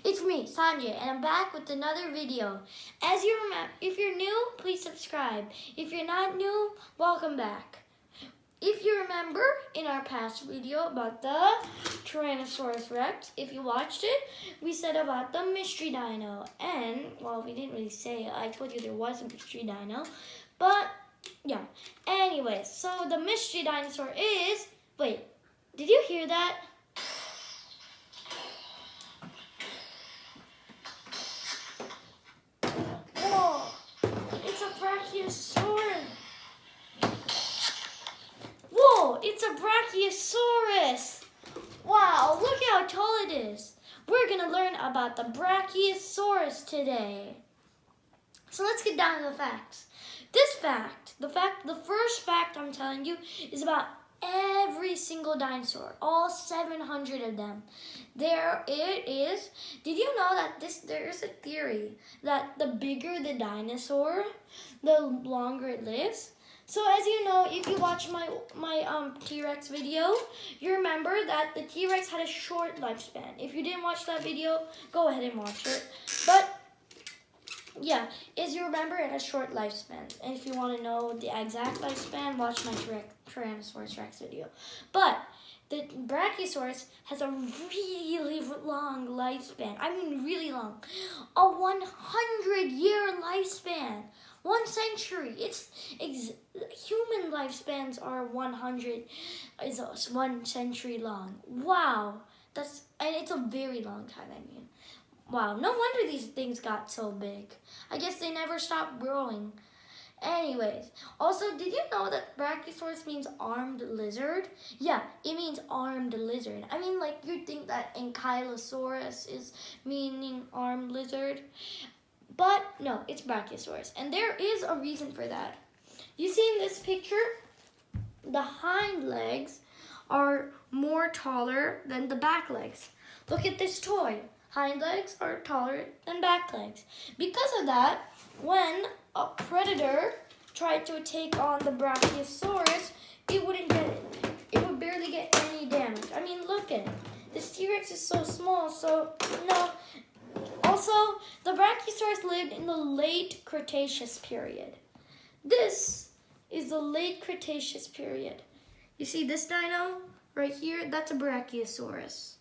It's me, Sanjay, and I'm back with another video. As you remember, if you're new, please subscribe. If you're not new, welcome back. If you remember in our past video about the Tyrannosaurus Rex, if you watched it, we said about the mystery dino. And, well, we didn't really say it. I told you there was a mystery dino. But, yeah. Anyway, so the mystery dinosaur is... Wait, did you hear that? Brachiosaurus. Whoa, it's a Brachiosaurus. Wow, look how tall it is. We're going to learn about the Brachiosaurus today. So let's get down to the facts. The first fact I'm telling you is about every single dinosaur, all 700 of them. There it is. Did you know that there is a theory that the bigger the dinosaur, the longer it lives? So as you know, if you watch my T-Rex video, you remember that the T-Rex had a short lifespan. If you didn't watch that video, go ahead and watch it. But yeah, as you remember, it has short lifespan. And if you want to know the exact lifespan, watch my Tyrannosaurus Rex video. But the Brachiosaurus has a really long lifespan. I mean, really long. A 100-year lifespan. 1 century. Human lifespans are 1 century long. Wow. And it's a very long time, I mean. Wow, no wonder these things got so big. I guess they never stopped growing. Anyways, also, did you know that Brachiosaurus means armed lizard? Yeah, it means armed lizard. I mean, like, you'd think that Ankylosaurus is meaning armed lizard. But no, it's Brachiosaurus. And there is a reason for that. You see in this picture, the hind legs are more taller than the back legs. Look at this toy. Hind legs are taller than back legs. Because of that, when a predator tried to take on the Brachiosaurus, it wouldn't get it. It would barely get any damage. I mean, look at it. This T-Rex is so small, so no. Also, the Brachiosaurus lived in the late Cretaceous period. This is the late Cretaceous period. You see this dino right here? That's a Brachiosaurus.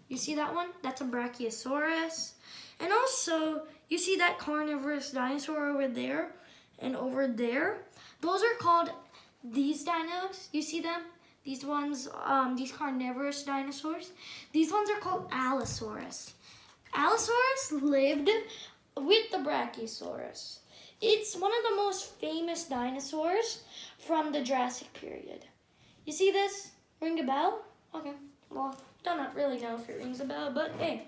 You see that one? That's a Brachiosaurus. And also, you see that carnivorous dinosaur over there and over there? Those are called, these dinos, you see them? These ones, these carnivorous dinosaurs. These ones are called Allosaurus. Allosaurus lived with the Brachiosaurus. It's one of the most famous dinosaurs from the Jurassic period. You see this? Ring a bell? Okay, well, don't really know if it rings a bell, but hey,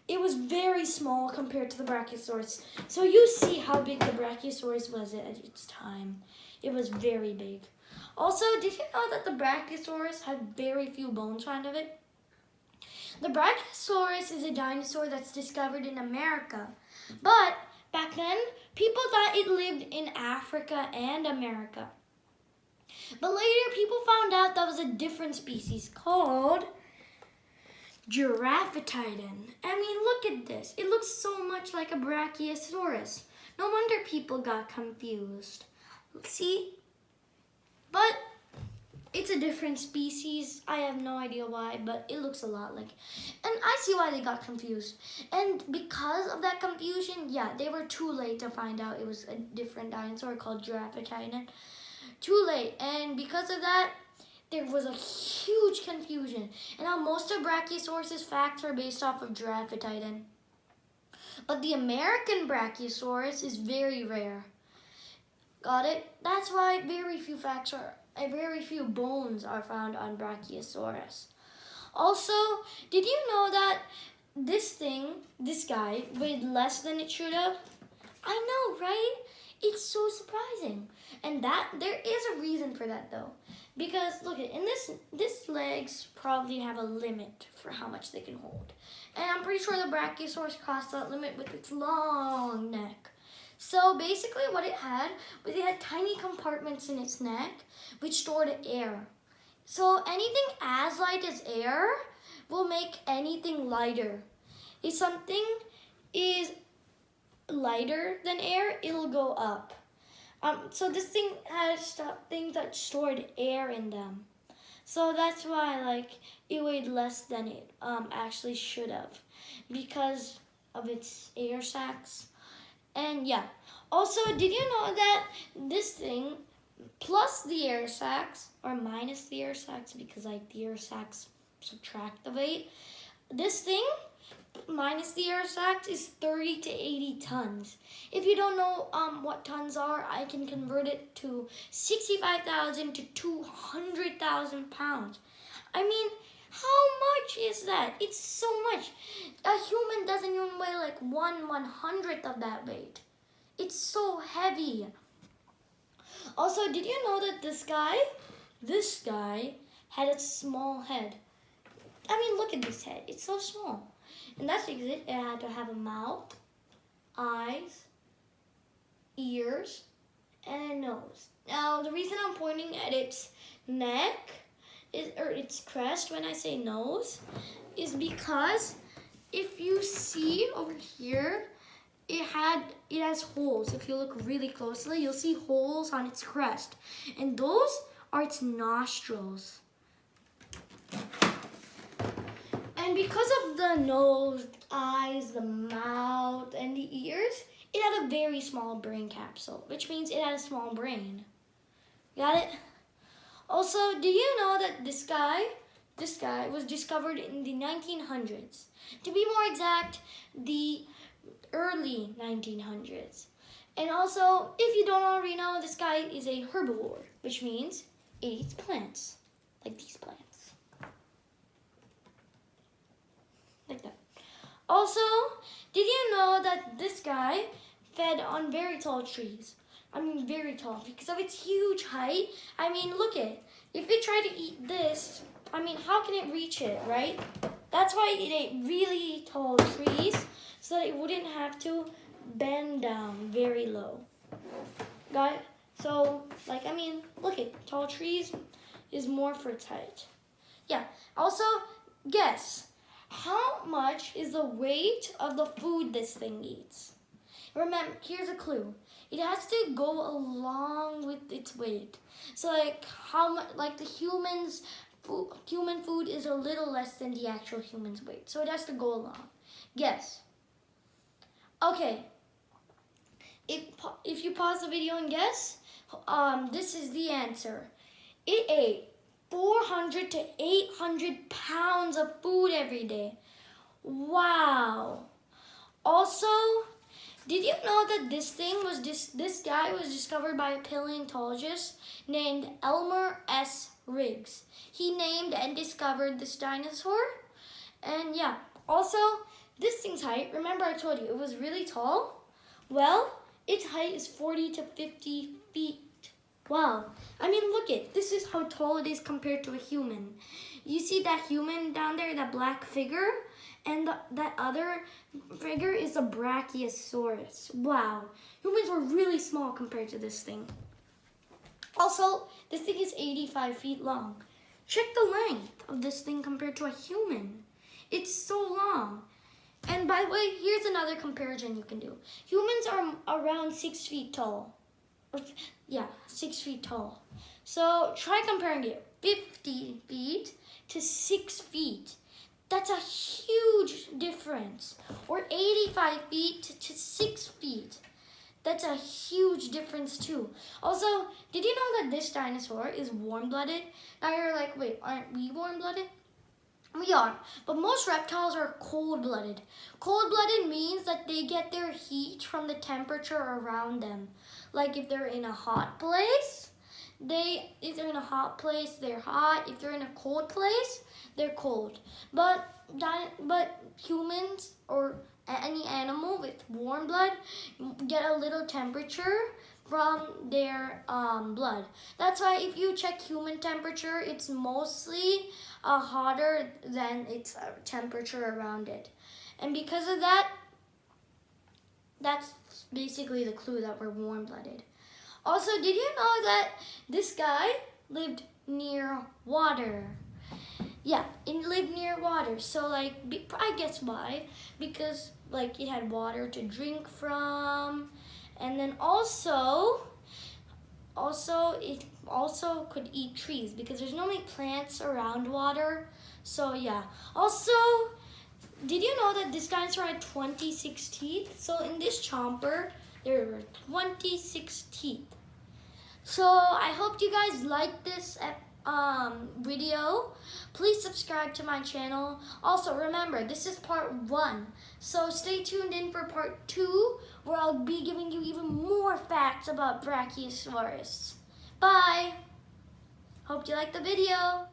it was very small compared to the Brachiosaurus. So you see how big the Brachiosaurus was at its time. It was very big. Also, did you know that the Brachiosaurus had very few bones found of it? The Brachiosaurus is a dinosaur that's discovered in America. But back then, people thought it lived in Africa and America. But later, people found out that was a different species called Giraffatitan. I mean, look at this. It looks so much like a Brachiosaurus. No wonder people got confused. See? But it's a different species. I have no idea why, but it looks a lot like it. And I see why they got confused. And because of that confusion, yeah, they were too late to find out it was a different dinosaur called Giraffatitan. Too late. And because of that, there was a huge confusion. And now most of Brachiosaurus' facts are based off of Giraffatitan. But the American Brachiosaurus is very rare. Got it? That's why very few bones are found on Brachiosaurus. Also, did you know that this guy, weighed less than it should have? I know, right? It's so surprising. And there is a reason for that though. Because look at this legs probably have a limit for how much they can hold. And I'm pretty sure the Brachiosaurus crossed that limit with its long neck. So basically what it had was it had tiny compartments in its neck which stored air. So anything as light as air will make anything lighter. If something is lighter than air, it'll go up. So this thing has things that stored air in them. So that's why like it weighed less than it actually should have because of its air sacs. And yeah. Also, did you know that this thing plus the air sacs or minus the air sacs because like the air sacs subtract the weight. This thing minus the air sacs is 30 to 80 tons. If you don't know what tons are, I can convert it to 65,000 to 200,000 pounds. I mean, how much is that? It's so much. A human doesn't even weigh like 1/100th of that weight. It's so heavy. Also, did you know that this guy had a small head? I mean, look at this head. It's so small. And that's because it had to have a mouth, eyes, ears, and a nose. Now, the reason I'm pointing at its neck, or its crest when I say nose, is because if you see over here, it has holes. If you look really closely, you'll see holes on its crest. And those are its nostrils. And because of the nose, eyes, the mouth, and the ears, it had a very small brain capsule, which means it had a small brain. Got it? Also, do you know that this guy was discovered in the 1900s? To be more exact, the early 1900s. And also, if you don't already know, this guy is a herbivore, which means it eats plants, like these plants. Like that. Also, did you know that this guy fed on very tall trees? I mean, very tall, because of its huge height. I mean, look it. If it tried to eat this, I mean, how can it reach it, right? That's why it ate really tall trees, so that it wouldn't have to bend down very low. Got it? So, like, I mean, look it. Tall trees is more for its height. Yeah. Also, guess. How much is the weight of the food this thing eats? Remember, here's a clue. It has to go along with its weight. So like how much, like the human food is a little less than the actual human's weight. So it has to go along. Guess. Okay. If you pause the video and guess, this is the answer. It ate 400 to 800 pounds of food every day. Wow. Also, did you know that this guy was discovered by a paleontologist named Elmer S. Riggs? He named and discovered this dinosaur. And yeah, also, this thing's height, remember I told you it was really tall? Well, its height is 40 to 50 feet. Wow. I mean, look it. This is how tall it is compared to a human. You see that human down there, that black figure? And that other figure is a Brachiosaurus. Wow. Humans were really small compared to this thing. Also, this thing is 85 feet long. Check the length of this thing compared to a human. It's so long. And by the way, here's another comparison you can do. Humans are around 6 feet tall. Yeah, 6 feet tall. So try comparing it. 50 feet to 6 feet. That's a huge difference. Or 85 feet to 6 feet. That's a huge difference too. Also, did you know that this dinosaur is warm-blooded? Now you're like, wait, aren't we warm-blooded? We are, but most reptiles are cold-blooded. Cold-blooded means that they get their heat from the temperature around them. Like if they're in a hot place, they're hot. If they're in a cold place, they're cold. But humans or any animal with warm blood get a little temperature from their blood. That's why if you check human temperature, it's mostly hotter than its temperature around it. And because of that, that's basically the clue that we're warm-blooded. Also, did you know that this guy lived near water? Yeah, it lived near water. So like, I guess why? Because like it had water to drink from, and then also it also could eat trees because there's no like plants around water. So yeah. Also, did you know that this dinosaur had 26 teeth? So in this chomper, there were 26 teeth. So I hope you guys like this video. Please subscribe to my channel. Also remember, this is part 1. So stay tuned in for part 2, where I'll be giving you even more facts about Brachiosaurus. Bye! Hope you liked the video.